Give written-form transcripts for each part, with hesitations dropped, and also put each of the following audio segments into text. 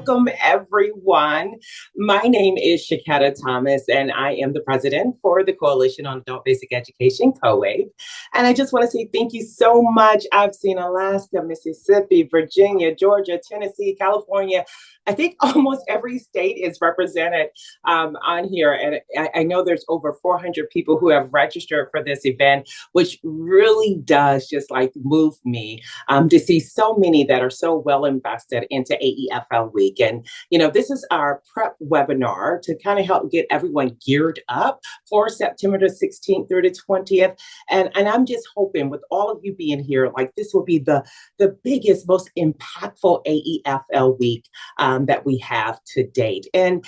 Welcome, everyone. My name is Shaketta Thomas, and I am the president for the Coalition on Adult Basic Education, COABE. And I just want to say thank you so much. I've seen Alaska, Mississippi, Virginia, Georgia, Tennessee, California. I think almost every state is represented on here. And I know there's over 400 people who have registered for this event, which really does just like move me to see so many that are so well invested into AEFL week. And, this is our prep webinar to kind of help get everyone geared up for September the 16th through the 20th. And I'm just hoping with all of you being here, like this will be the biggest, most impactful AEFL week that we have to date. And,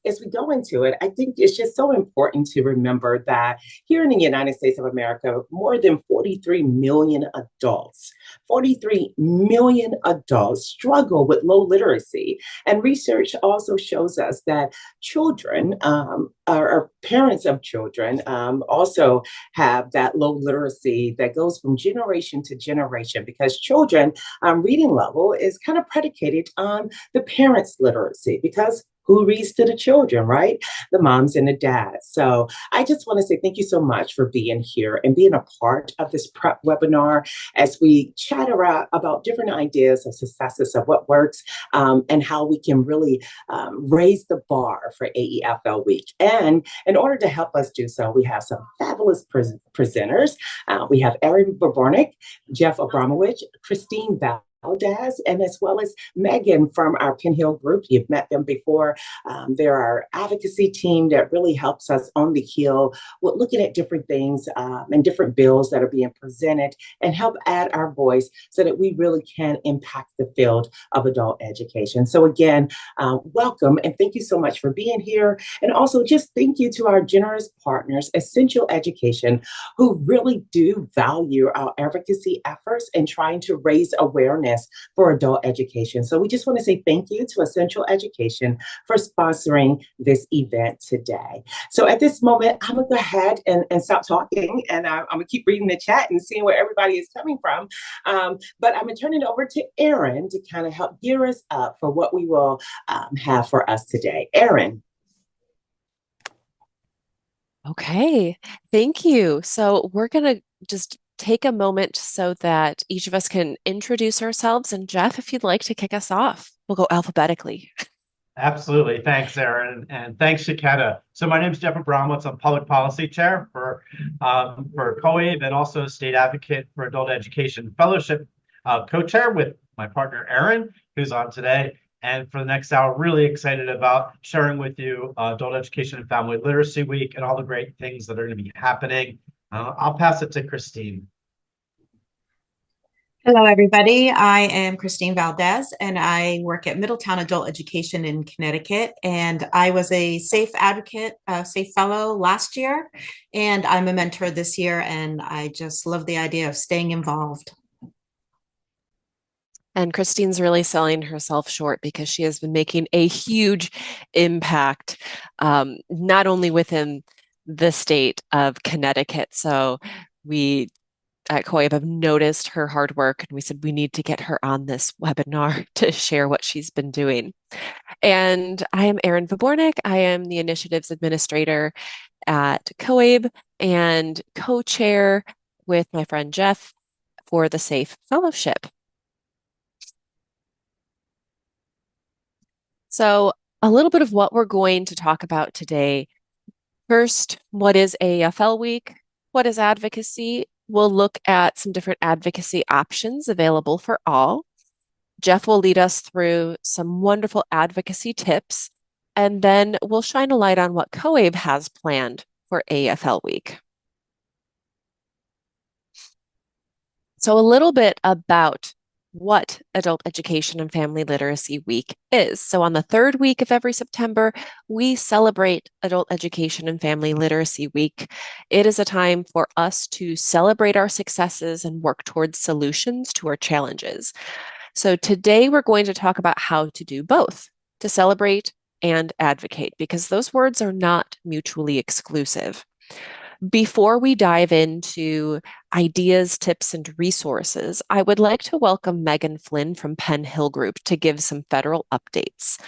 as we go into it, I think it's just so important to remember that here in the United States of America, more than 43 million adults 43 million adults struggle with low literacy. And research also shows us that children, or parents of children, also have that low literacy that goes from generation to generation because children reading level is kind of predicated on the parents' literacy because who reads to the children, right? The moms and the dads. So I just want to say thank you so much for being here and being a part of this prep webinar as we chat around about different ideas of successes of what works and how we can really raise the bar for AEFL week. And in order to help us do so, we have some fabulous presenters. We have Erin Babornik, Jeff Abramowitz, Christine Valdez, and as well as Megan from our Pin Hill group. You've met them before. They're our advocacy team that really helps us on the Hill with looking at different things and different bills that are being presented and help add our voice so that we really can impact the field of adult education. So again, welcome and thank you so much for being here. And also just thank you to our generous partners, Essential Education, who really do value our advocacy efforts and trying to raise awareness for adult education. So we just want to say thank you to Essential Education for sponsoring this event today. So at this moment, I'm going to go ahead and stop talking, and I'm going to keep reading the chat and seeing where everybody is coming from. But I'm going to turn it over to Erin to kind of help gear us up for what we will have for us today. Erin. Okay, thank you. So we're going to just take a moment so that each of us can introduce ourselves. And Jeff, if you'd like to kick us off, we'll go alphabetically. Absolutely. Thanks, Erin. And thanks, Shaketta. So my name is Jeff Abramowitz. I'm Public Policy Chair for COABE and also State Advocate for Adult Education Fellowship co-chair with my partner, Erin, who's on today. And for the next hour, really excited about sharing with you Adult Education and Family Literacy Week and all the great things that are going to be happening. I'll pass it to Christine. Hello, everybody. I am Christine Valdez, and I work at Middletown Adult Education in Connecticut. And I was a SAFE advocate, SAFE fellow last year, and I'm a mentor this year. And I just love the idea of staying involved. And Christine's really selling herself short because she has been making a huge impact, not only within the state of Connecticut. So we at COABE have noticed her hard work, and we said we need to get her on this webinar to share what she's been doing. And I am Erin Vabornik. I am the Initiatives Administrator at COABE and co-chair with my friend Jeff for the SAFE Fellowship. So a little bit of what we're going to talk about today. First, what is AEFL Week? What is advocacy? We'll look at some different advocacy options available for all. Jeff will lead us through some wonderful advocacy tips, and then we'll shine a light on what COABE has planned for AEFL Week. So a little bit about what Adult Education and Family Literacy Week is. So on the third week of every September, we celebrate Adult Education and Family Literacy Week. It is a time for us to celebrate our successes and work towards solutions to our challenges. So today we're going to talk about how to do both, to celebrate and advocate, because those words are not mutually exclusive. Before we dive into ideas, tips, and resources, I would like to welcome Megan Flynn from Penn Hill Group to give some federal updates.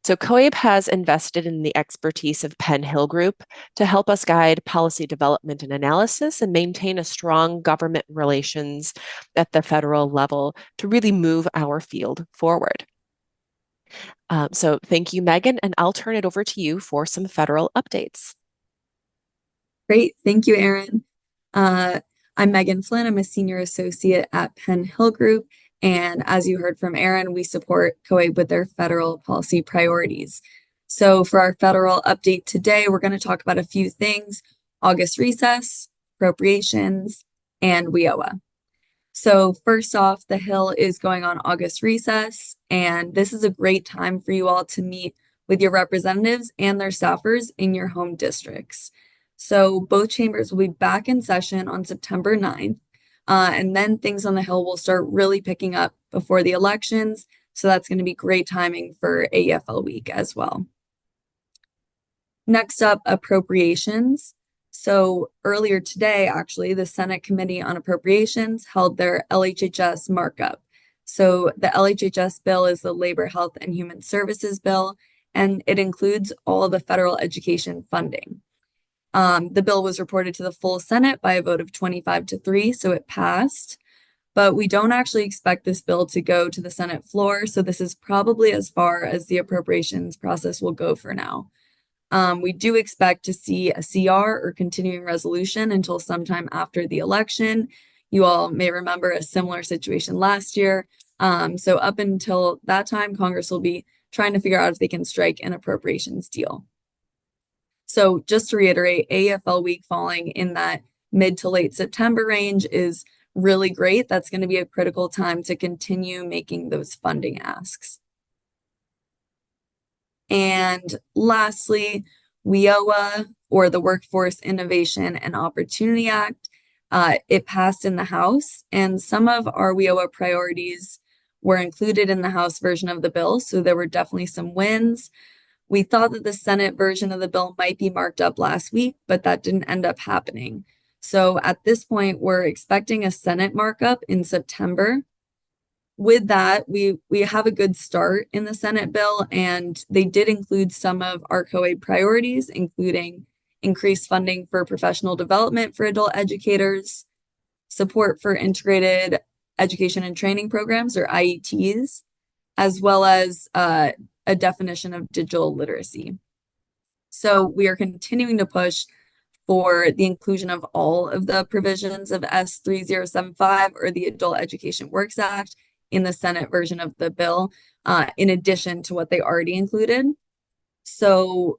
So COABE has invested in the expertise of Penn Hill Group to help us guide policy development and analysis and maintain a strong government relations at the federal level to really move our field forward. So thank you, Megan, and I'll turn it over to you for some federal updates. Great. Thank you, Erin. I'm Megan Flynn. I'm a senior associate at Penn Hill Group. And as you heard from Erin, we support COABE with their federal policy priorities. So for our federal update today, we're going to talk about a few things: August recess, appropriations, and WIOA. So first off, the Hill is going on August recess, and this is a great time for you all to meet with your representatives and their staffers in your home districts. So both chambers will be back in session on September 9th, and then things on the Hill will start really picking up before the elections. So that's going to be great timing for AEFL week as well. Next up, appropriations. So earlier today, actually, the Senate Committee on Appropriations held their LHHS markup. So the LHHS bill is the Labor, Health, and Human Services bill, and it includes all the federal education funding. The bill was reported to the full Senate by a vote of 25-3, so it passed. But we don't actually expect this bill to go to the Senate floor, so this is probably as far as the appropriations process will go for now. We do expect to see a CR or continuing resolution until sometime after the election. You all may remember a similar situation last year. So up until that time, Congress will be trying to figure out if they can strike an appropriations deal. So just to reiterate, AEFL week falling in that mid to late September range is really great. That's going to be a critical time to continue making those funding asks. And lastly, WIOA, or the Workforce Innovation and Opportunity Act, it passed in the House, and some of our WIOA priorities were included in the House version of the bill, so there were definitely some wins. We thought that the Senate version of the bill might be marked up last week, but that didn't end up happening. So at this point, we're expecting a Senate markup in September. With that, we have a good start in the Senate bill, and they did include some of our COABE priorities, including increased funding for professional development for adult educators, support for integrated education and training programs, or IETs, as well as a definition of digital literacy. So we are continuing to push for the inclusion of all of the provisions of S3075, or the Adult Education Works Act, in the Senate version of the bill, in addition to what they already included. So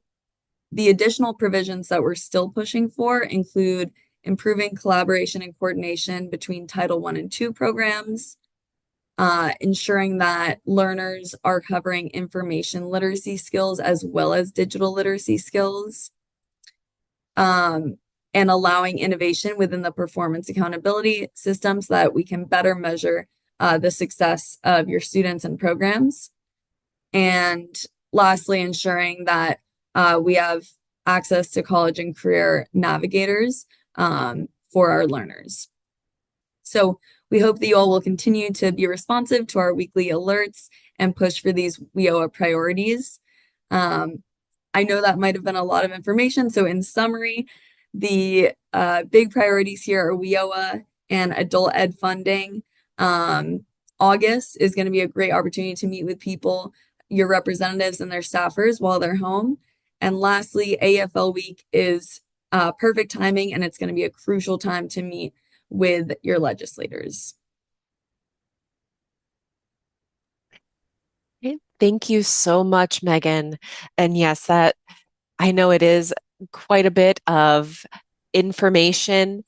the additional provisions that we're still pushing for include improving collaboration and coordination between Title I and II programs, ensuring that learners are covering information literacy skills as well as digital literacy skills, and allowing innovation within the performance accountability system so that we can better measure the success of your students and programs. And lastly, ensuring that we have access to college and career navigators for our learners. So we hope that you all will continue to be responsive to our weekly alerts and push for these WIOA priorities. I know that might have been a lot of information. So in summary, the big priorities here are WIOA and adult ed funding. August is going to be a great opportunity to meet with people, your representatives and their staffers while they're home. And lastly, AEFL week is perfect timing, and it's going to be a crucial time to meet with your legislators. Okay. Thank you so much, Megan. And yes, that I know it is quite a bit of information.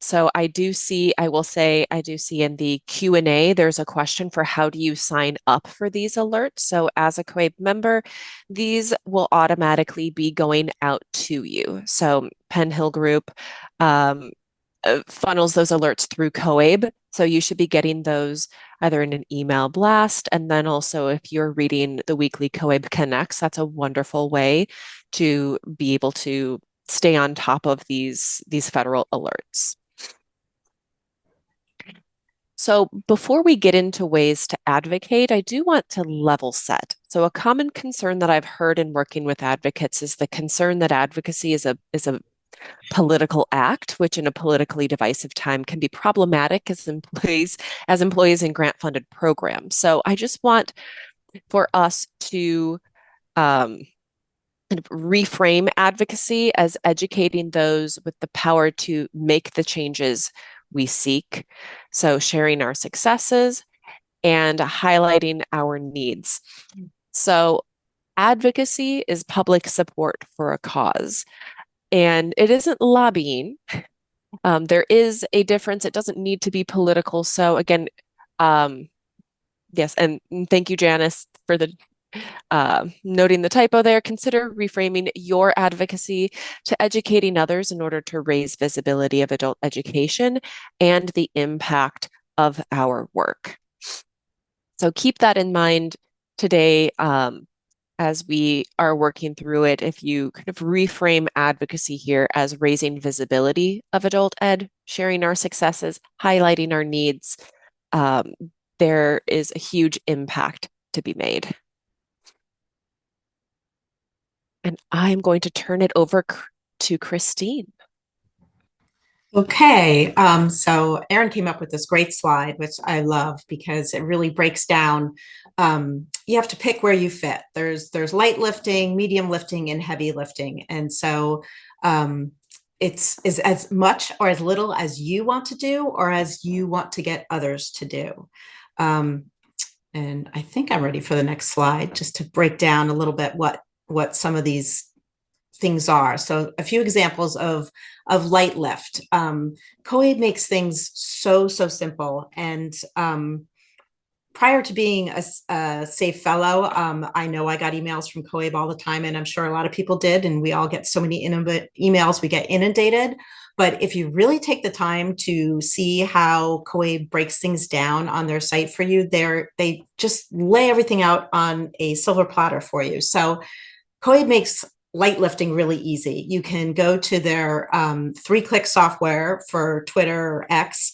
So I do see in the Q&A, there's a question for how do you sign up for these alerts? So as a COABE member, these will automatically be going out to you. So Penn Hill Group funnels those alerts through COABE. So you should be getting those either in an email blast. And then also if you're reading the weekly COABE Connects, that's a wonderful way to be able to stay on top of these federal alerts. So before we get into ways to advocate, I do want to level set. So a common concern that I've heard in working with advocates is the concern that advocacy is a political act, which in a politically divisive time can be problematic as employees in grant-funded programs. So I just want for us to kind of reframe advocacy as educating those with the power to make the changes we seek. So sharing our successes and highlighting our needs. So advocacy is public support for a cause, and it isn't lobbying. There is a difference. It doesn't need to be political. So again, yes, and thank you, Janice, for the noting the typo there. Consider reframing your advocacy to educating others in order to raise visibility of adult education and the impact of our work. So keep that in mind today as we are working through it. If you kind of reframe advocacy here as raising visibility of adult ed, sharing our successes, highlighting our needs, there is a huge impact to be made. And I'm going to turn it over to Christine. Okay, so Erin came up with this great slide, which I love because it really breaks down. You have to pick where you fit. There's light lifting, medium lifting, and heavy lifting. And so it's as much or as little as you want to do or as you want to get others to do. And I think I'm ready for the next slide, just to break down a little bit what some of these things are. So a few examples of light lift. COABE makes things so simple. And prior to being a SAFE fellow, I know I got emails from COABE all the time, and I'm sure a lot of people did, and we all get so many emails, we get inundated. But if you really take the time to see how COABE breaks things down on their site for you, they just lay everything out on a silver platter for you. So COABE makes light lifting really easy. You can go to their 3-click software for Twitter or X,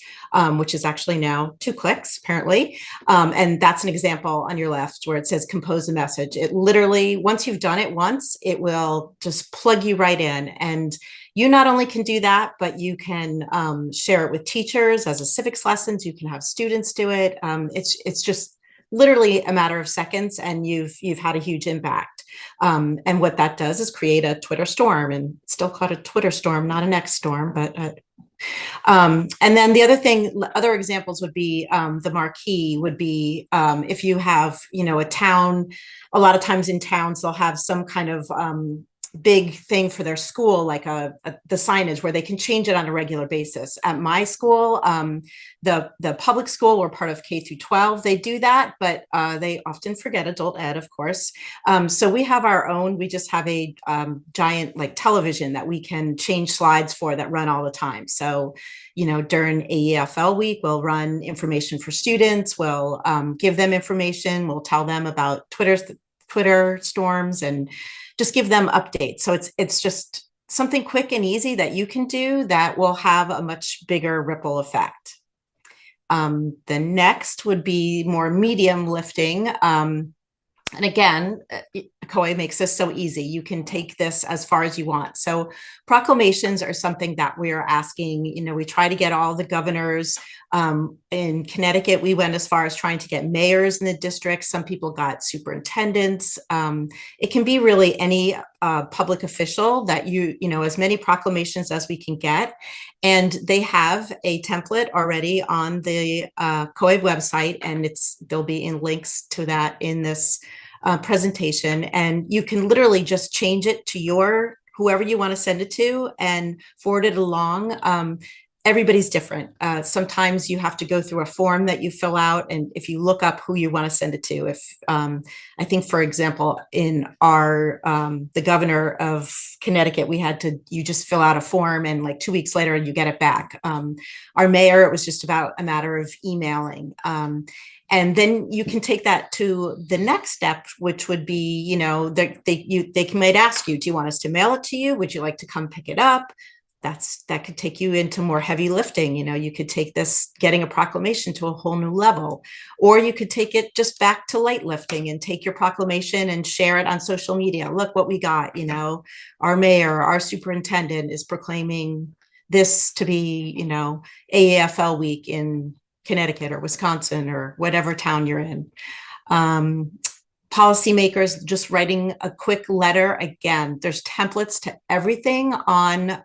which is actually now 2 clicks apparently. And that's an example on your left where it says compose a message. It literally, once you've done it once, it will just plug you right in. And you not only can do that, but you can share it with teachers as a civics lessons. You can have students do it. It's just literally a matter of seconds, and you've had a huge impact. And what that does is create a Twitter storm, and still called a Twitter storm, not an X storm, but and then the other examples would be the marquee would be if you have, a town, a lot of times in towns, they'll have some kind of big thing for their school, like the signage where they can change it on a regular basis. At my school, the public school, we're part of K through 12, they do that, but they often forget adult ed, of course. So we have our own, we just have a giant like television that we can change slides for that run all the time. So, during AEFL week, we'll run information for students, we'll give them information, we'll tell them about Twitter storms, and just give them updates. So it's just something quick and easy that you can do that will have a much bigger ripple effect. The next would be more medium lifting. And again, COABE makes this so easy. You can take this as far as you want. So proclamations are something that we're asking, we try to get all the governors. In Connecticut, we went as far as trying to get mayors in the district. Some people got superintendents. It can be really any public official that as many proclamations as we can get. And they have a template already on the COABE website, and there'll be in links to that in this presentation. And you can literally just change it to whoever you want to send it to and forward it along. everybody's different. Sometimes you have to go through a form that you fill out, and if you look up who you want to send it to, if I think, for example, in our the governor of Connecticut, you just fill out a form, and like 2 weeks later you get it back. Our mayor, it was just about a matter of emailing. And then you can take that to the next step, which would be, you know, they might ask you, do you want us to mail it to you? Would you like to come pick it up? That could take you into more heavy lifting. You know, you could take this getting a proclamation to a whole new level, or you could take it just back to light lifting and take your proclamation and share it on social media. Look what we got. You know, our mayor, our superintendent is proclaiming this to be, you know, AEFL week in Connecticut or Wisconsin or whatever town you're in. Policymakers just writing a quick letter. Again, there's templates to everything on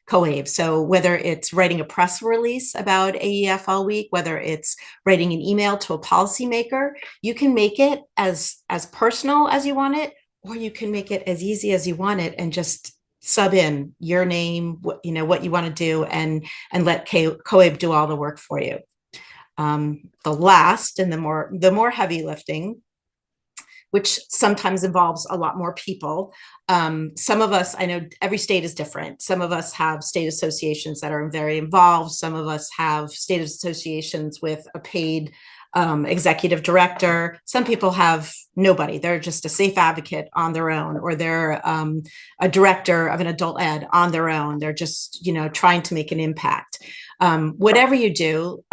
COAVE. So whether it's writing a press release about AEFL week, whether it's writing an email to a policymaker, you can make it as personal as you want it, or you can make it as easy as you want it and just sub in your name, what you want to do, and let COAVE do all the work for you. The last and the more heavy lifting, which sometimes involves a lot more people. Some of us, I know every state is different. Some of us have state associations that are very involved. Some of us have state associations with a paid executive director. Some people have nobody. They're just a safe advocate on their own, or they're a director of an adult ed on their own. They're just, trying to make an impact. Whatever you do,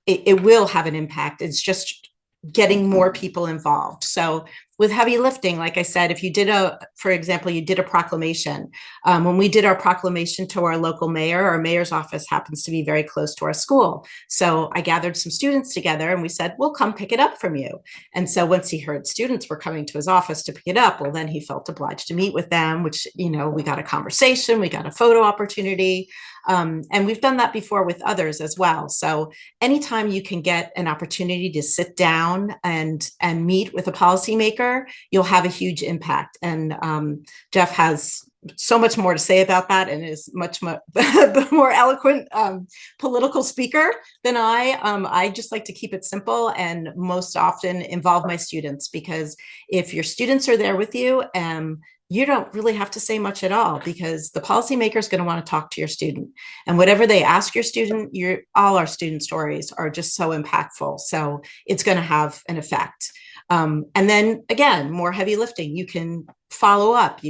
it will have an impact. It's just getting more people involved. So with heavy lifting, like I said, if you did for example, you did a proclamation. When we did our proclamation to our local mayor, our mayor's office happens to be very close to our school. So I gathered some students together and we said, we'll come pick it up from you. And so once he heard students were coming to his office to pick it up, well, then he felt obliged to meet with them, which, we got a conversation, we got a photo opportunity. And we've done that before with others as well. So anytime you can get an opportunity to sit down and meet with a policymaker, you'll have a huge impact. And Jeff has so much more to say about that and is much more eloquent political speaker than I. I just like to keep it simple and most often involve my students, because if your students are there with you, you don't really have to say much at all, because the policymaker is going to want to talk to your student, and whatever they ask your student, all our student stories are just so impactful. So it's going to have an effect. And then again, more heavy lifting. You can follow up.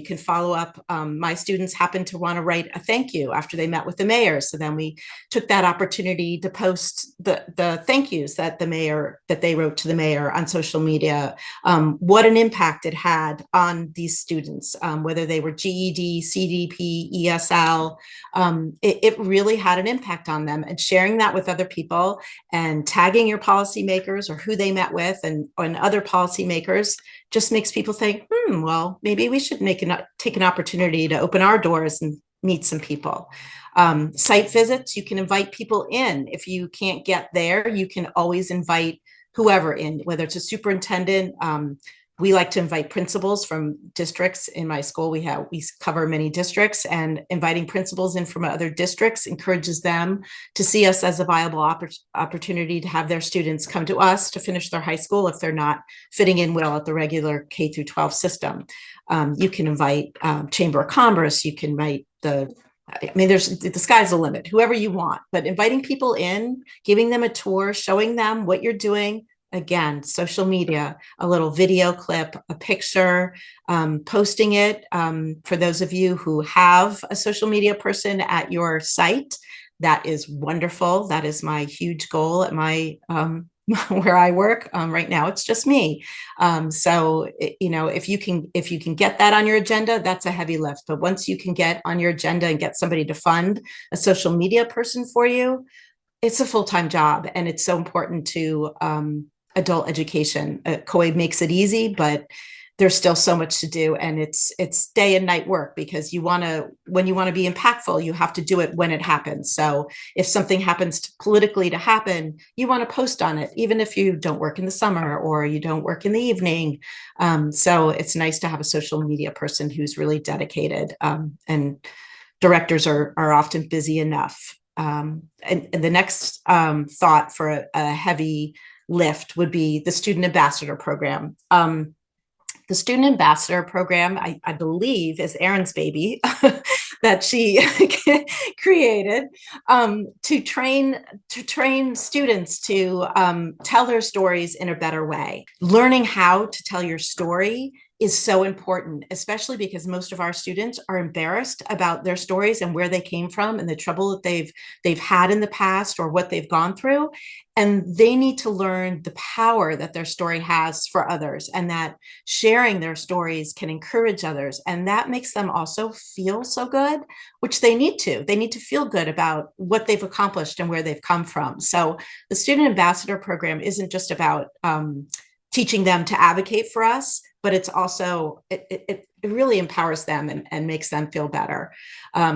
My students happened to want to write a thank you after they met with the mayor. So then we took that opportunity to post the thank yous that they wrote to the mayor on social media. What an impact it had on these students, whether they were GED, CDP, ESL. It really had an impact on them, and sharing that with other people and tagging your policymakers or who they met with and other policymakers just makes people think, well, maybe we should take an opportunity to open our doors and meet some people. Site visits, you can invite people in. If you can't get there, you can always invite whoever in, whether it's a superintendent. We like to invite principals from districts. In my school, we cover many districts, and inviting principals in from other districts encourages them to see us as a viable opportunity to have their students come to us to finish their high school if they're not fitting in well at the regular K through 12 system. You can invite Chamber of Commerce. You can invite the sky's the limit, whoever you want, but inviting people in, giving them a tour, showing them what you're doing. Again, social media, a little video clip, a picture, posting it. For those of you who have a social media person at your site, that is wonderful. That is my huge goal at my where I work. Right now, it's just me. So, if you can get that on your agenda, that's a heavy lift. But once you can get on your agenda and get somebody to fund a social media person for you, it's a full-time job, and it's so important to adult education. COAVE makes it easy, but there's still so much to do, and it's day and night work, because when you want to be impactful, you have to do it when it happens. So if something happens politically to happen, you want to post on it, even if you don't work in the summer or you don't work in the evening. So it's nice to have a social media person who's really dedicated, and directors are often busy enough. and the next thought for a heavy lift would be the student ambassador program. The student ambassador program, I believe, is Erin's baby that she created to train students to tell their stories in a better way. Learning how to tell your story is so important, especially because most of our students are embarrassed about their stories and where they came from and the trouble that they've had in the past or what they've gone through. And they need to learn the power that their story has for others, and that sharing their stories can encourage others. And that makes them also feel so good, which they need to. They need to feel good about what they've accomplished and where they've come from. So the Student Ambassador Program isn't just about teaching them to advocate for us, but it's also, it really empowers them and makes them feel better.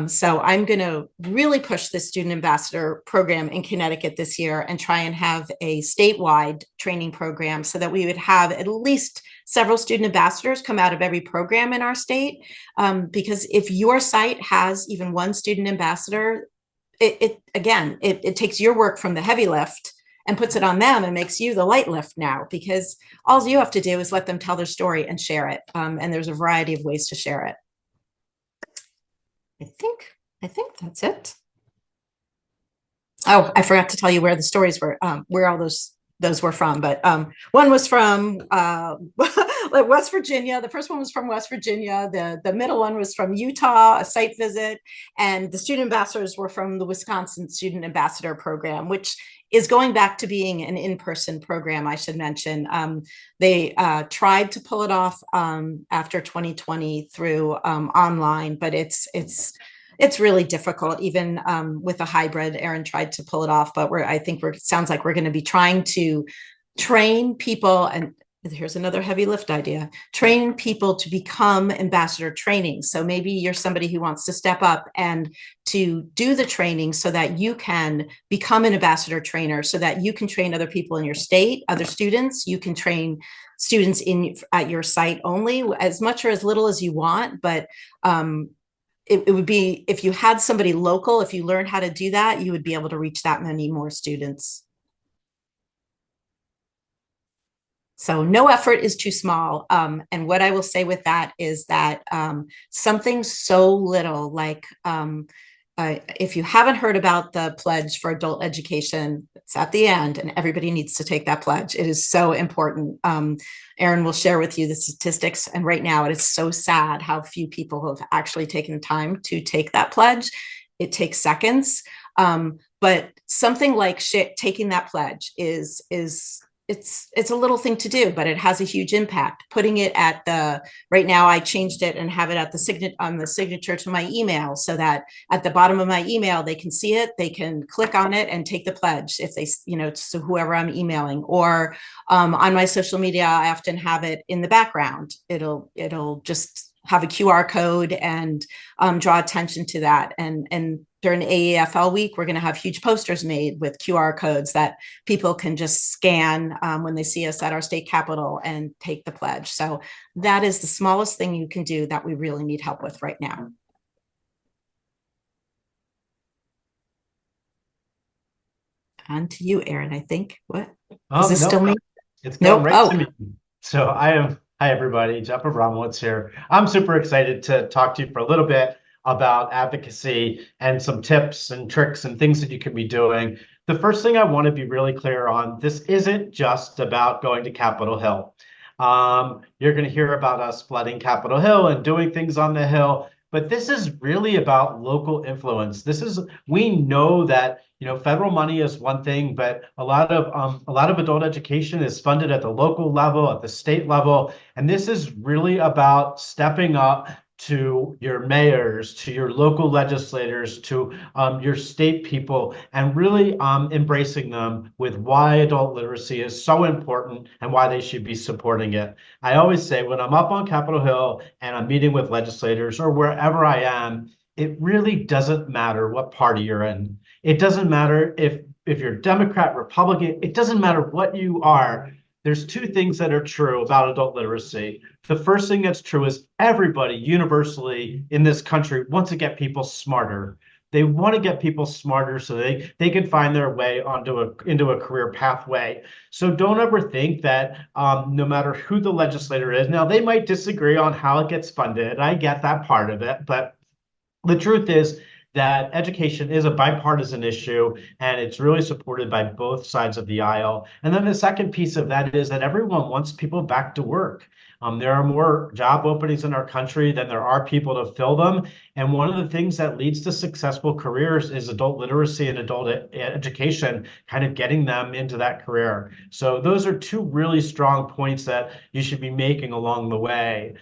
So I'm going to really push the Student Ambassador Program in Connecticut this year and try and have a statewide training program so that we would have at least several student ambassadors come out of every program in our state. Because if your site has even one student ambassador, it takes your work from the heavy lift and puts it on them and makes you the light lift now, because all you have to do is let them tell their story and share it. And there's a variety of ways to share it. I think that's it. Oh, I forgot to tell you where the stories were, where all those were from, but one was from West Virginia. The first one was from West Virginia. The middle one was from Utah, a site visit, and the student ambassadors were from the Wisconsin Student Ambassador Program, which is going back to being an in-person program, I should mention. They tried to pull it off after 2020 through online, but it's really difficult, even with a hybrid. Erin tried to pull it off, but it sounds like we're going to be trying to train people, and here's another heavy lift idea, train people to become ambassador training. So maybe you're somebody who wants to step up and to do the training so that you can become an ambassador trainer, so that you can train other people in your state, other students. You can train students at your site only, as much or as little as you want, but it would be, if you had somebody local, if you learned how to do that, you would be able to reach that many more students. So no effort is too small. And what I will say with that is that something so little like, if you haven't heard about the pledge for adult education, it's at the end and everybody needs to take that pledge. It is so important. Erin will share with you the statistics. And right now it is so sad how few people have actually taken the time to take that pledge. It takes seconds. But something like taking that pledge it's a little thing to do, but it has a huge impact. Putting it at right now I changed it and have it at on the signature to my email, so that at the bottom of my email, they can see it, they can click on it and take the pledge if they, to whoever I'm emailing, or on my social media, I often have it in the background. It'll just have a QR code and draw attention to that. And during AEFL week, we're going to have huge posters made with QR codes that people can just scan when they see us at our state capitol and take the pledge. So that is the smallest thing you can do that we really need help with right now. On to you, Erin, I think. What? Is this still me? It's going right to me. So hi everybody, Jeff Abramowitz here. I'm super excited to talk to you for a little bit about advocacy and some tips and tricks and things that you could be doing. The first thing I want to be really clear on, this isn't just about going to Capitol Hill. You're going to hear about us flooding Capitol Hill and doing things on the Hill, but this is really about local influence. We know that federal money is one thing, but a lot of adult education is funded at the local level, at the state level, and this is really about stepping up to your mayors, to your local legislators, to your state people, and really embracing them with why adult literacy is so important and why they should be supporting it. I always say when I'm up on Capitol Hill and I'm meeting with legislators or wherever I am, it really doesn't matter what party you're in. It doesn't matter if you're Democrat, Republican, it doesn't matter what you are. There's two things that are true about adult literacy. The first thing that's true is everybody universally in this country wants to get people smarter. They want to get people smarter so they can find their way into a career pathway. So don't ever think that no matter who the legislator is, now they might disagree on how it gets funded. I get that part of it, but the truth is that education is a bipartisan issue and it's really supported by both sides of the aisle. And then the second piece of that is that everyone wants people back to work. There are more job openings in our country than there are people to fill them. And one of the things that leads to successful careers is adult literacy and adult education, kind of getting them into that career. So those are two really strong points that you should be making along the way.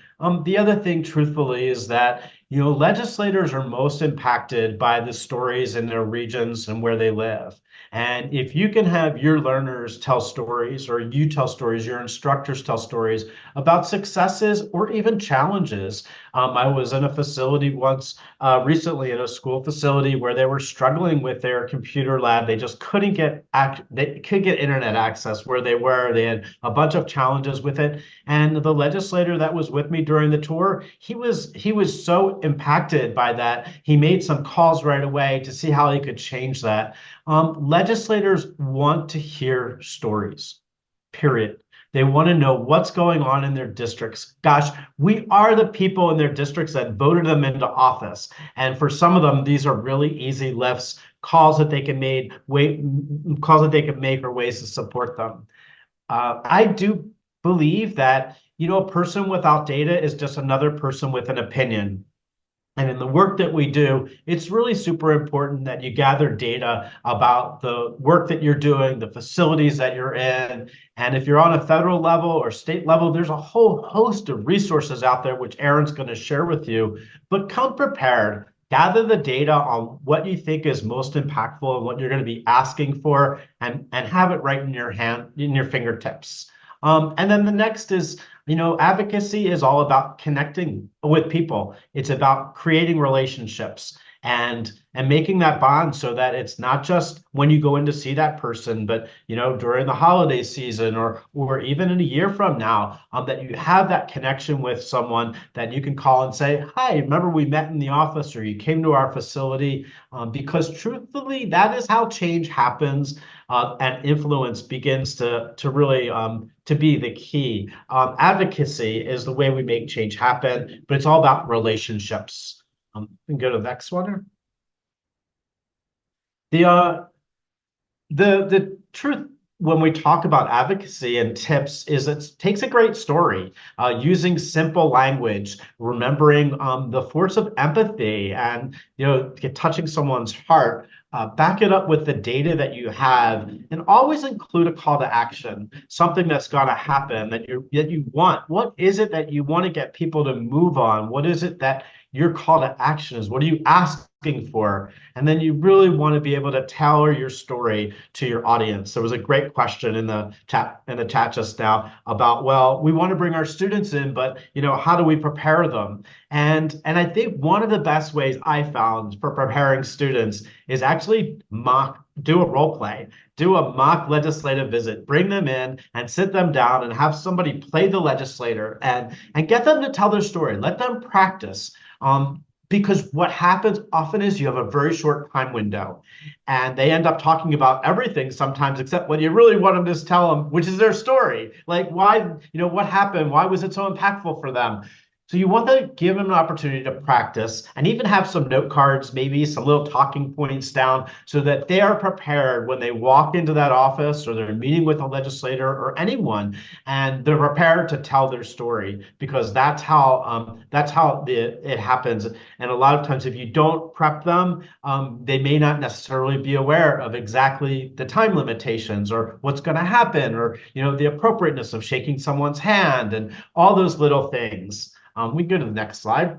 The other thing, truthfully, is that legislators are most impacted by the stories in their regions and where they live. And if you can have your learners tell stories, or you tell stories, your instructors tell stories about successes or even challenges. I was in a facility once recently, in a school facility, where they were struggling with their computer lab. They just couldn't get internet access where they were. They had a bunch of challenges with it. And the legislator that was with me during the tour, he was so impacted by that. He made some calls right away to see how he could change that. Legislators want to hear stories, period. They want to know what's going on in their districts. Gosh, we are the people in their districts that voted them into office. And for some of them, these are really easy lifts, calls that they can make, or ways to support them. I do believe that, a person without data is just another person with an opinion. And in the work that we do, it's really super important that you gather data about the work that you're doing, the facilities that you're in. And if you're on a federal level or state level, there's a whole host of resources out there, which Aaron's going to share with you. But come prepared. Gather the data on what you think is most impactful and what you're going to be asking for, and have it right in your fingertips. And then the next is, advocacy is all about connecting with people. It's about creating relationships and making that bond so that it's not just when you go in to see that person, but during the holiday season or even in a year from now, that you have that connection with someone that you can call and say, hi, remember we met in the office, or you came to our facility, because truthfully, that is how change happens. And influence begins to really to be the key. Advocacy is the way we make change happen, but it's all about relationships. We can go to the next one. The truth when we talk about advocacy and tips is it takes a great story, using simple language, remembering the force of empathy, and touching someone's heart. Back it up with the data that you have, and always include a call to action, something that's going to happen that you want. What is it that you want to get people to move on? What is it that your call to action is? What are you asking for? And then you really want to be able to tailor your story to your audience. There was a great question in the chat just now about, well, we want to bring our students in, but how do we prepare them? And I think one of the best ways I found for preparing students is actually do a role play, do a mock legislative visit, bring them in and sit them down and have somebody play the legislator and get them to tell their story. Let them practice. Because what happens often is you have a very short time window, and they end up talking about everything sometimes except what you really want them to tell them, which is their story. Like, why, what happened? Why was it so impactful for them? So you want to give them an opportunity to practice and even have some note cards, maybe some little talking points down, so that they are prepared when they walk into that office or they're meeting with a legislator or anyone, and they're prepared to tell their story, because that's how it happens. And a lot of times, if you don't prep them, they may not necessarily be aware of exactly the time limitations or what's going to happen, or the appropriateness of shaking someone's hand and all those little things. We can go to the next slide.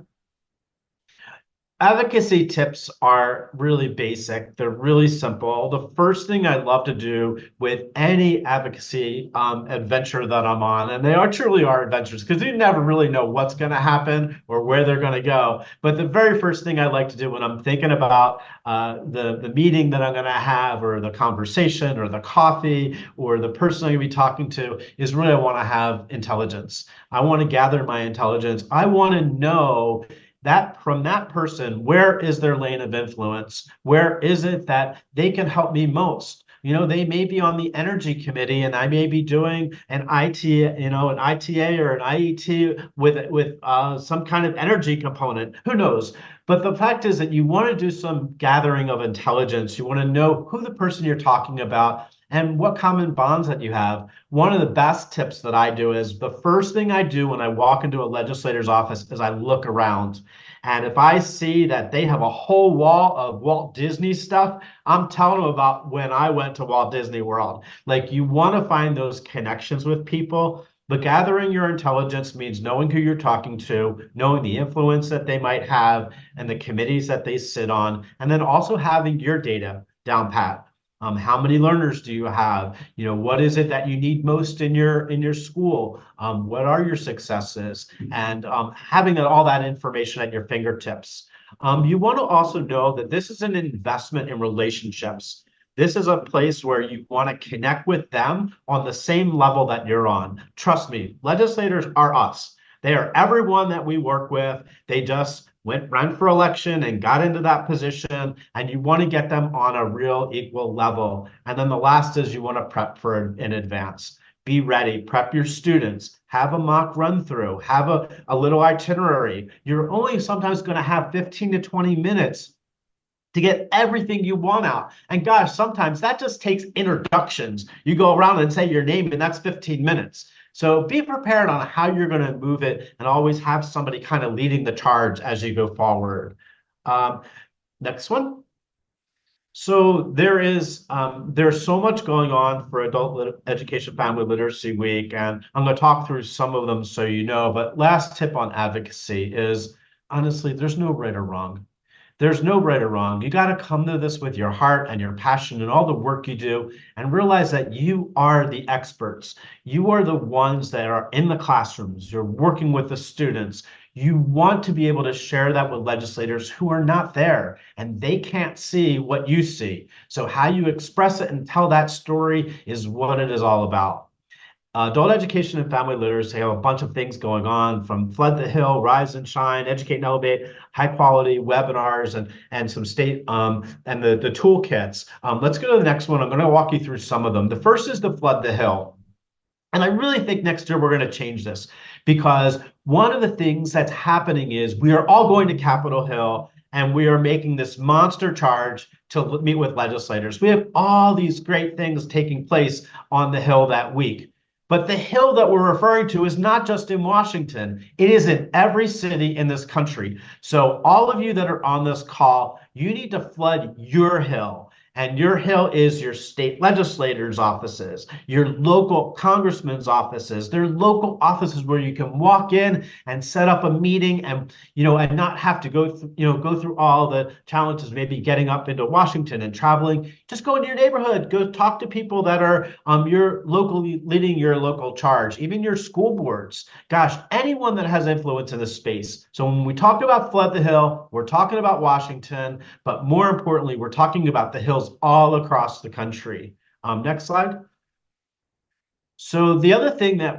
Advocacy tips are really basic. They're really simple. The first thing I love to do with any advocacy adventure that I'm on, and they truly are adventures, because you never really know what's going to happen or where they're going to go. But the very first thing I like to do when I'm thinking about the meeting that I'm going to have, or the conversation, or the coffee, or the person I'm going to be talking to, is really I want to have intelligence. I want to gather my intelligence. I want to know that from that person, where is their lane of influence? Where is it that they can help me most? They may be on the energy committee and I may be doing an an ITA or an IET with some kind of energy component. Who knows? But the fact is that you want to do some gathering of intelligence. You want to know who the person you're talking about and what common bonds that you have. One of the best tips that I do is the first thing I do when I walk into a legislator's office is I look around. And if I see that they have a whole wall of Walt Disney stuff, I'm telling them about when I went to Walt Disney World. Like, you want to find those connections with people. But gathering your intelligence means knowing who you're talking to, knowing the influence that they might have and the committees that they sit on, and then also having your data down pat. How many learners do you have? What is it that you need most in your school? What are your successes? And having all that information at your fingertips. You want to also know that this is an investment in relationships. This is a place where you want to connect with them on the same level that you're on. Trust me, legislators are us. They are everyone that we work with. They just ran for election and got into that position, and you want to get them on a real equal level. And then the last is you want to prep for in advance. Be ready, prep your students, have a mock run through, have a little itinerary. You're only sometimes going to have 15 to 20 minutes to get everything you want out. And gosh, sometimes that just takes introductions. You go around and say your name, and that's 15 minutes. So be prepared on how you're going to move it and always have somebody kind of leading the charge as you go forward. Next one. So there's so much going on for Adult Education Family Literacy Week, and I'm going to talk through some of them so you know. But last tip on advocacy is, honestly, there's no right or wrong. There's no right or wrong. You got to come to this with your heart and your passion and all the work you do and realize that you are the experts. You are the ones that are in the classrooms. You're working with the students. You want to be able to share that with legislators who are not there and they can't see what you see. So how you express it and tell that story is what it is all about. Adult education and family literacy have a bunch of things going on, from Flood the Hill, Rise and Shine, Educate and Elevate, high quality webinars, and some state and the toolkits. Let's go to the next one. I'm going to walk you through some of them. The first is the Flood the Hill. And I really think next year we're going to change this, because one of the things that's happening is we are all going to Capitol Hill and we are making this monster charge to meet with legislators. We have all these great things taking place on the Hill that week. But the Hill that we're referring to is not just in Washington. It is in every city in this country. So all of you that are on this call, you need to flood your Hill. And your Hill is your state legislators' offices, your local congressmen's offices, their local offices where you can walk in and set up a meeting and not have to go through all the challenges, maybe getting up into Washington and traveling. Just go into your neighborhood, go talk to people that are your locally leading your local charge, even your school boards. Gosh, anyone that has influence in this space. So when we talk about Flood the Hill, we're talking about Washington, but more importantly, we're talking about the hills all across the country. Next slide. So the other thing that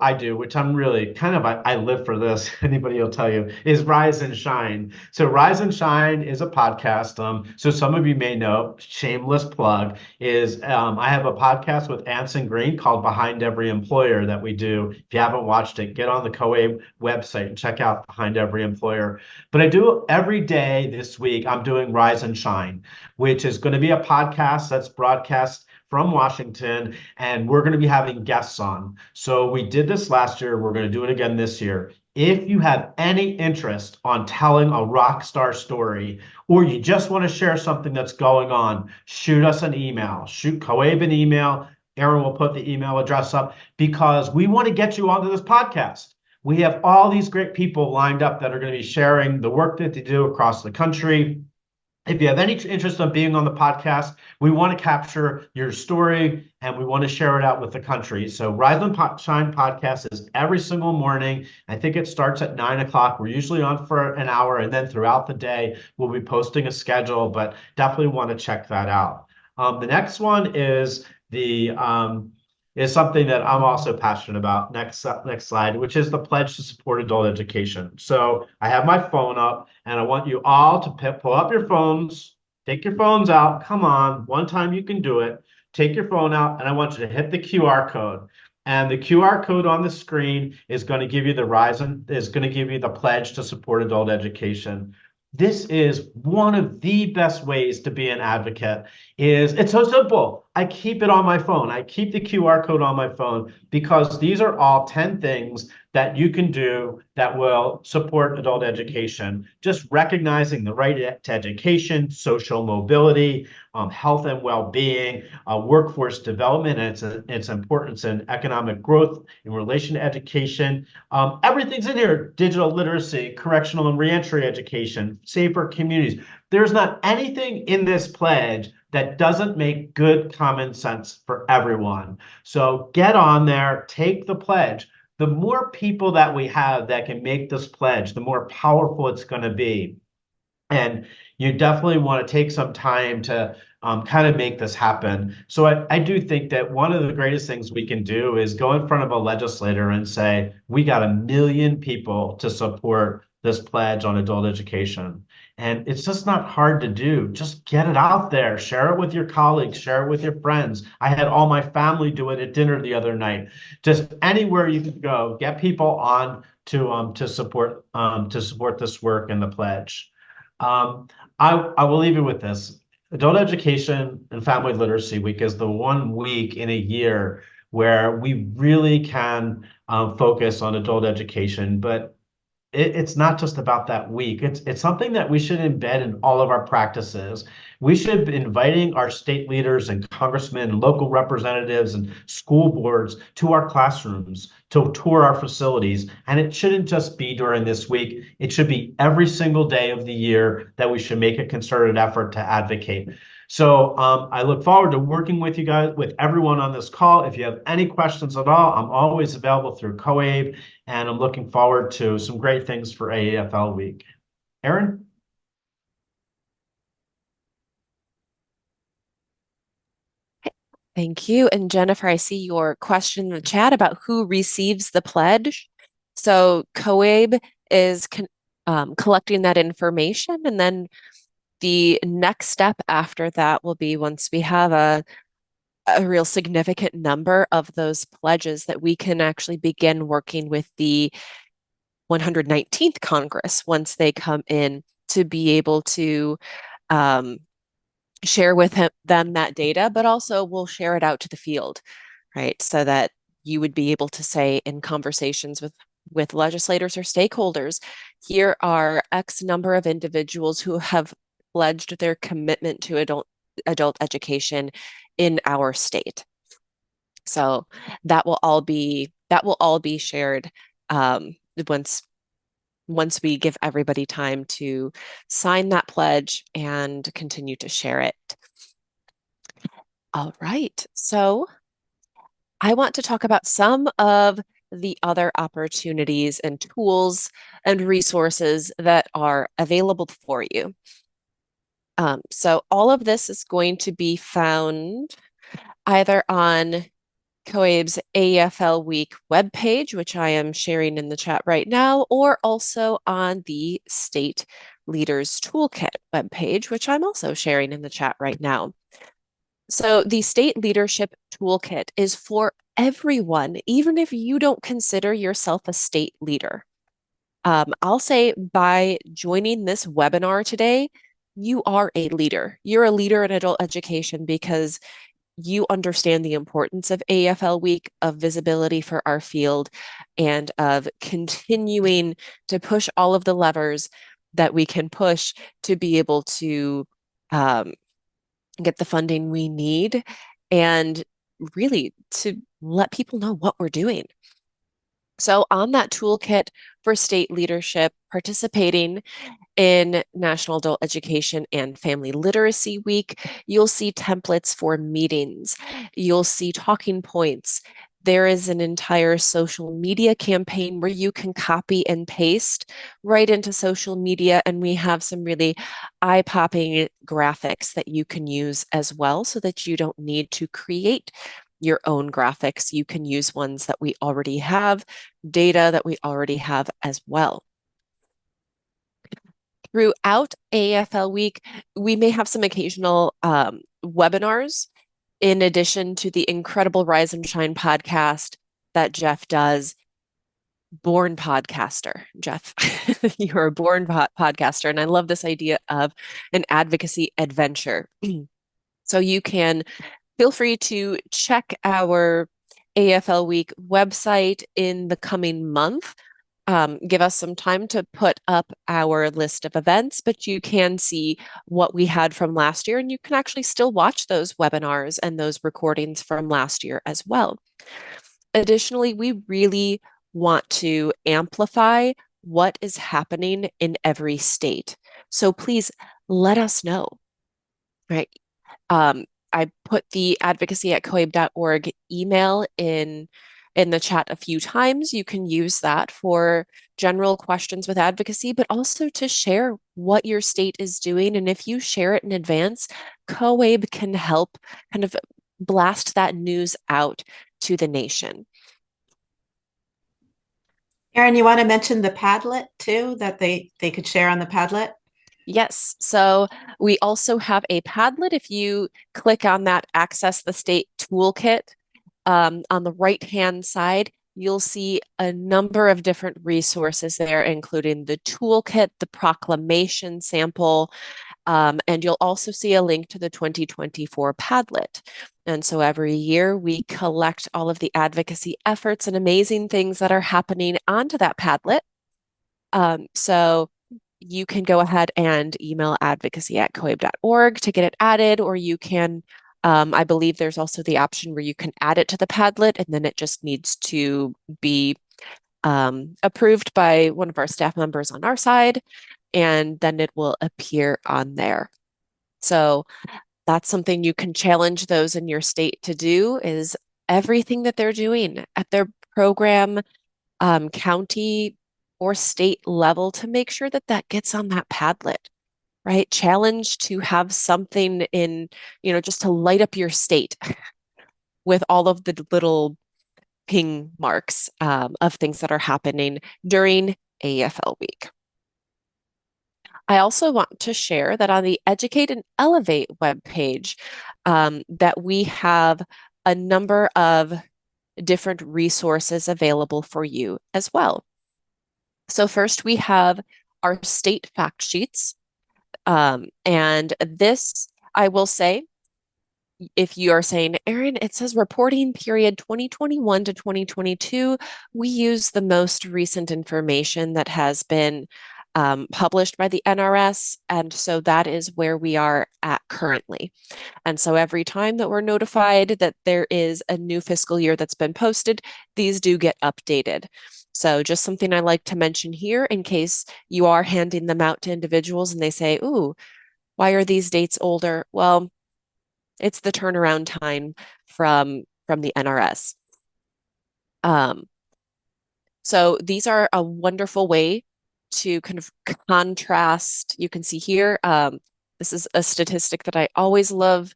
I do, which I'm really I live for this, anybody will tell you, is Rise and Shine. So Rise and Shine is a podcast. So some of you may know, shameless plug, is I have a podcast with Anson Green called Behind Every Employer that we do. If you haven't watched it, get on the COABE website and check out Behind Every Employer. But I do every day this week, I'm doing Rise and Shine, which is going to be a podcast that's broadcast from Washington, and we're going to be having guests on. So we did this last year. We're going to do it again this year. If you have any interest on telling a rock star story, or you just want to share something that's going on, shoot us an email. Shoot COABE an email. Aaron will put the email address up, because we want to get you onto this podcast. We have all these great people lined up that are going to be sharing the work that they do across the country. If you have any interest in being on the podcast, we want to capture your story and we want to share it out with the country. So Rise and Shine podcast is every single morning. I think it starts at 9 o'clock. We're usually on for an hour, and then throughout the day, we'll be posting a schedule, but definitely want to check that out. The next one is the is something that I'm also passionate about. Next slide, which is the pledge to support adult education. So I have my phone up, and I want you all to pull up your phones, take your phones out. Come on, one time you can do it. Take your phone out, and I want you to hit the QR code. And the QR code on the screen is going to give you the pledge to support adult education. This is one of the best ways to be an advocate. It's so simple. I keep it on my phone. I keep the QR code on my phone because these are all 10 things that you can do that will support adult education. Just recognizing the right to education, social mobility, health and well-being, workforce development, and its importance in economic growth in relation to education. Everything's in here: digital literacy, correctional and reentry education, safer communities. There's not anything in this pledge that doesn't make good common sense for everyone. So get on there, take the pledge. The more people that we have that can make this pledge, the more powerful it's going to be. And you definitely want to take some time to kind of make this happen. So I do think that one of the greatest things we can do is go in front of a legislator and say, we got 1 million people to support this pledge on adult education. And it's just not hard to do. Just get it out there, share it with your colleagues, share it with your friends. I had all my family do it at dinner the other night. Just anywhere you can go, get people on to support this work and the pledge. I will leave you with this. Adult Education and Family Literacy Week is the one week in a year where we really can focus on adult education, but it's not just about that week. It's something that we should embed in all of our practices. We should be inviting our state leaders and congressmen and local representatives and school boards to our classrooms to tour our facilities. And it shouldn't just be during this week. It should be every single day of the year that we should make a concerted effort to advocate. So I look forward to working with you guys, with everyone on this call. If you have any questions at all, I'm always available through COABE, and I'm looking forward to some great things for AEFL week. Erin? Thank you. And Jennifer, I see your question in the chat about who receives the pledge. So COABE is collecting that information, and then the next step after that will be, once we have a real significant number of those pledges, that we can actually begin working with the 119th Congress once they come in, to be able to share with them that data, but also we'll share it out to the field, right? So that you would be able to say in conversations with legislators or stakeholders, here are X number of individuals who have pledged their commitment to adult education in our state. So that will all be shared once we give everybody time to sign that pledge and continue to share it. All right, so I want to talk about some of the other opportunities and tools and resources that are available for you. So all of this is going to be found either on COABE's AEFL Week webpage, which I am sharing in the chat right now, or also on the State Leaders Toolkit webpage, which I'm also sharing in the chat right now. So the State Leadership Toolkit is for everyone, even if you don't consider yourself a state leader. I'll say by joining this webinar today, you are a leader. You're a leader in adult education because you understand the importance of AEFL Week, of visibility for our field, and of continuing to push all of the levers that we can push to be able to get the funding we need, and really to let people know what we're doing. So on that toolkit for state leadership, participating in National Adult Education and Family Literacy Week, you'll see templates for meetings. You'll see talking points. There is an entire social media campaign where you can copy and paste right into social media, and we have some really eye-popping graphics that you can use as well, so that you don't need to create your own graphics. You can use ones that we already have, data that we already have as well. Throughout AEFL week, we may have some occasional webinars in addition to the incredible Rise and Shine podcast that Jeff does. Born podcaster, Jeff. You're a born podcaster. And I love this idea of an advocacy adventure. So you can feel free to check our AFL Week website in the coming month. Give us some time to put up our list of events, but you can see what we had from last year, and you can actually still watch those webinars and those recordings from last year as well. Additionally, we really want to amplify what is happening in every state. So please let us know, right? I put the advocacy@coabe.org email in the chat a few times. You can use that for general questions with advocacy, but also to share what your state is doing. And if you share it in advance, COABE can help kind of blast that news out to the nation. Erin, you want to mention the Padlet too, that they could share on the Padlet? Yes. So we also have a Padlet. If you click on that Access the State Toolkit on the right-hand side, you'll see a number of different resources there, including the toolkit, the proclamation sample, and you'll also see a link to the 2024 Padlet. And so every year we collect all of the advocacy efforts and amazing things that are happening onto that Padlet. So you can go ahead and email advocacy@coabe.org to get it added, or you can, I believe there's also the option where you can add it to the Padlet, and then it just needs to be approved by one of our staff members on our side, and then it will appear on there. So that's something you can challenge those in your state to do, is everything that they're doing at their program, county or state level, to make sure that that gets on that Padlet, right? Challenge to have something in, just to light up your state with all of the little ping marks of things that are happening during AEFL week. I also want to share that on the Educate and Elevate webpage, that we have a number of different resources available for you as well. So first we have our state fact sheets. And this, I will say, if you are saying, Erin, it says reporting period 2021 to 2022, we use the most recent information that has been published by the NRS. And so that is where we are at currently. And so every time that we're notified that there is a new fiscal year that's been posted, these do get updated. So just something I like to mention here in case you are handing them out to individuals and they say, ooh, why are these dates older? Well, it's the turnaround time from the NRS. So these are a wonderful way to kind of contrast. You can see here, this is a statistic that I always love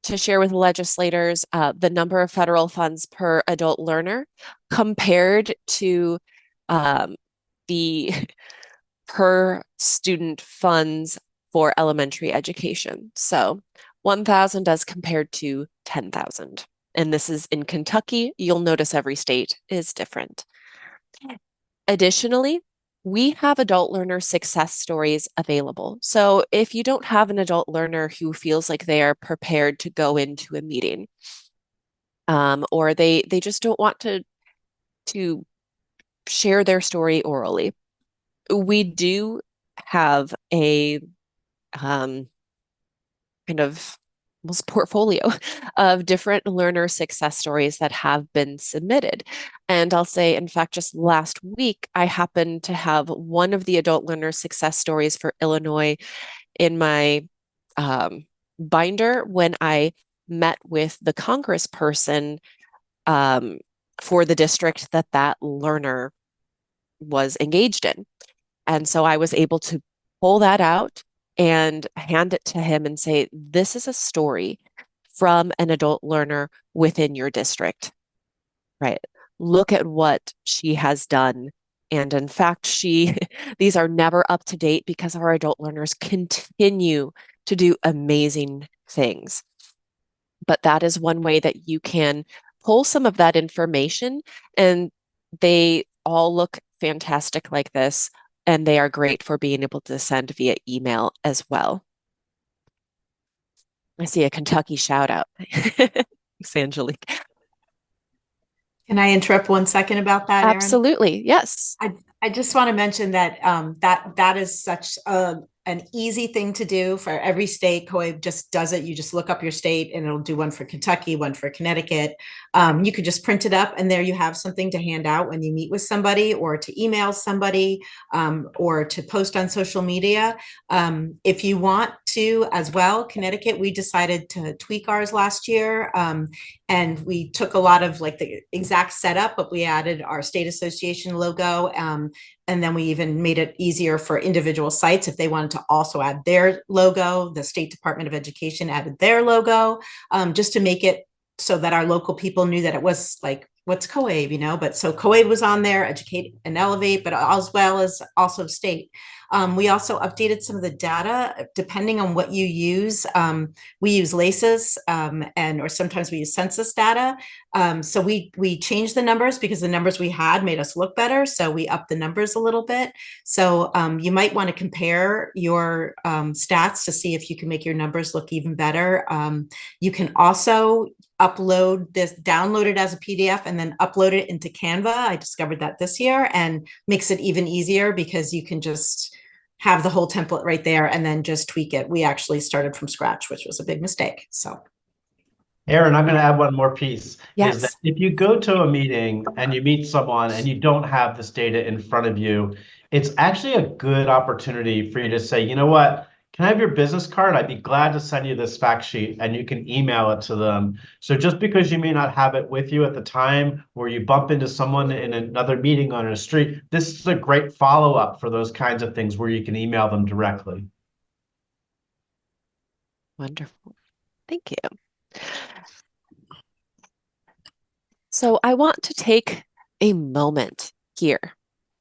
to share with legislators, the number of federal funds per adult learner compared to the per student funds for elementary education. So 1,000 as compared to 10,000. And this is in Kentucky. You'll notice every state is different. Additionally, we have adult learner success stories available. So if you don't have an adult learner who feels like they are prepared to go into a meeting, or they just don't want to share their story orally, we do have a kind of almost portfolio of different learner success stories that have been submitted. And I'll say, in fact, just last week, I happened to have one of the adult learner success stories for Illinois in my binder when I met with the congressperson for the district that learner was engaged in. And so I was able to pull that out and hand it to him and say, this is a story from an adult learner within your district, right? Look at what she has done. And in fact, these are never up to date because our adult learners continue to do amazing things. But that is one way that you can pull some of that information, and they all look fantastic like this, and they are great for being able to send via email as well. I see a Kentucky shout out. Thanks, Angelique. Can I interrupt 1 second about that, Erin? Absolutely, yes. I just want to mention that that is such an easy thing to do for every state. COABE just does it. You just look up your state and it'll do one for Kentucky, one for Connecticut. You could just print it up and there you have something to hand out when you meet with somebody or to email somebody or to post on social media. If you want to as well, Connecticut, we decided to tweak ours last year. And we took a lot of like the exact setup, but we added our state association logo. And then we even made it easier for individual sites if they wanted to also add their logo. The State Department of Education added their logo just to make it so that our local people knew that it was like, what's COABE, you know? But so COABE was on there, Educate and Elevate, but as well as also state. We also updated some of the data depending on what you use. We use LACES or sometimes we use census data. So we changed the numbers because the numbers we had made us look better. So we upped the numbers a little bit. So you might want to compare your stats to see if you can make your numbers look even better. You can also download it as a PDF and then upload it into Canva. I discovered that this year and makes it even easier because you can just have the whole template right there and then just tweak it. We actually started from scratch, which was a big mistake. So, Erin, I'm going to add one more piece. Yes. Is that if you go to a meeting and you meet someone and you don't have this data in front of you, it's actually a good opportunity for you to say, you know what, can I have your business card? I'd be glad to send you this fact sheet and you can email it to them. So just because you may not have it with you at the time or you bump into someone in another meeting on a street, this is a great follow-up for those kinds of things where you can email them directly. Wonderful. Thank you. So I want to take a moment here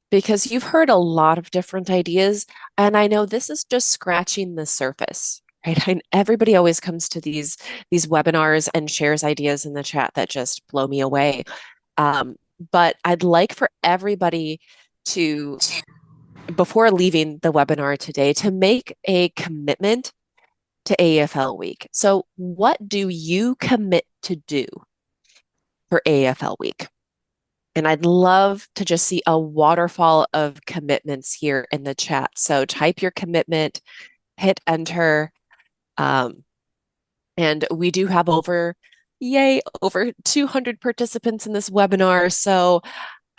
because you've heard a lot of different ideas, and I know this is just scratching the surface, right? Everybody always comes to these webinars and shares ideas in the chat that just blow me away. But I'd like for everybody to, before leaving the webinar today, to make a commitment to AEFL Week. So what do you commit to do for AEFL Week? And I'd love to just see a waterfall of commitments here in the chat. So type your commitment, hit enter. And we do have over 200 participants in this webinar. So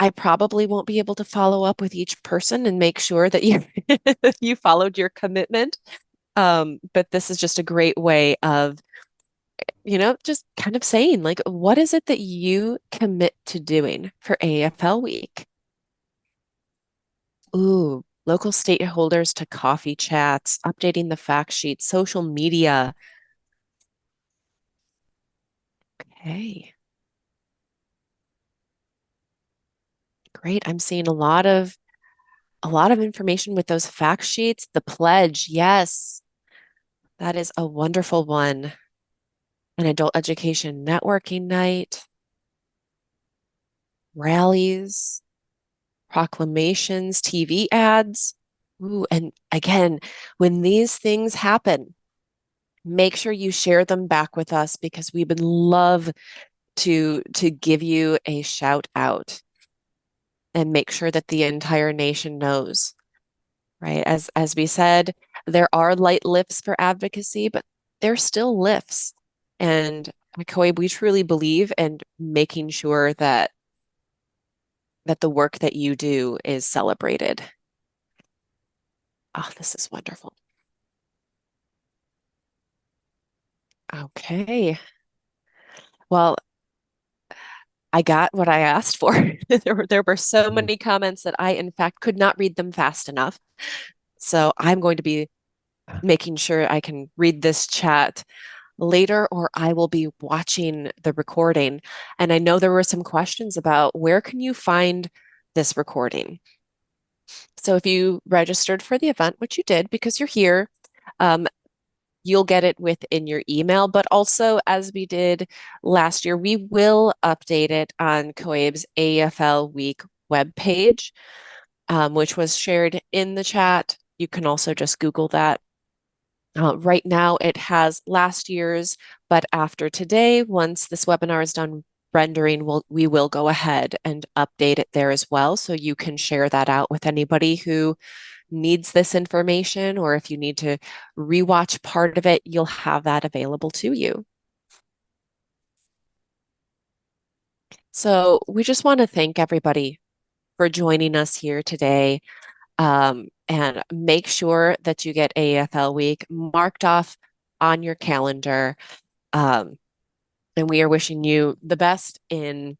I probably won't be able to follow up with each person and make sure that you followed your commitment. But this is just a great way of just kind of saying, like, what is it that you commit to doing for AEFL Week? Ooh, local stakeholders to coffee chats, updating the fact sheet, social media. Okay. Great. I'm seeing a lot of information with those fact sheets. The pledge, yes, that is a wonderful one. An adult education networking night, rallies, proclamations, TV ads. Ooh, and again, when these things happen, make sure you share them back with us because we would love to give you a shout out and make sure that the entire nation knows, right? As we said, there are light lifts for advocacy, but there's still lifts. And at COABE, we truly believe in making sure that the work that you do is celebrated. Oh, this is wonderful. Okay. Well, I got what I asked for. There were so many comments that I, in fact, could not read them fast enough. So I'm going to be making sure I can read this chat later, or I will be watching the recording. And I know there were some questions about where can you find this recording? So if you registered for the event, which you did because you're here, you'll get it within your email. But also, as we did last year, we will update it on COABE's AEFL Week webpage, which was shared in the chat. You can also just Google that. Right now, it has last year's, but after today, once this webinar is done rendering, we will go ahead and update it there as well. So you can share that out with anybody who needs this information, or if you need to rewatch part of it, you'll have that available to you. So we just want to thank everybody for joining us here today. And make sure that you get AEFL Week marked off on your calendar. And we are wishing you the best in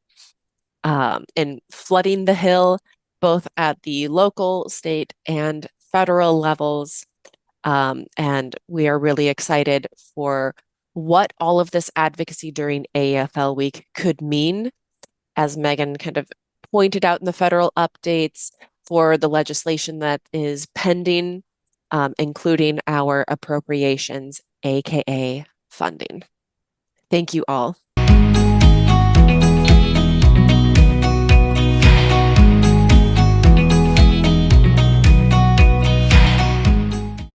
flooding the hill, both at the local, state, and federal levels. And we are really excited for what all of this advocacy during AEFL Week could mean, as Megan kind of pointed out in the federal updates, for the legislation that is pending, including our appropriations, aka funding. Thank you all.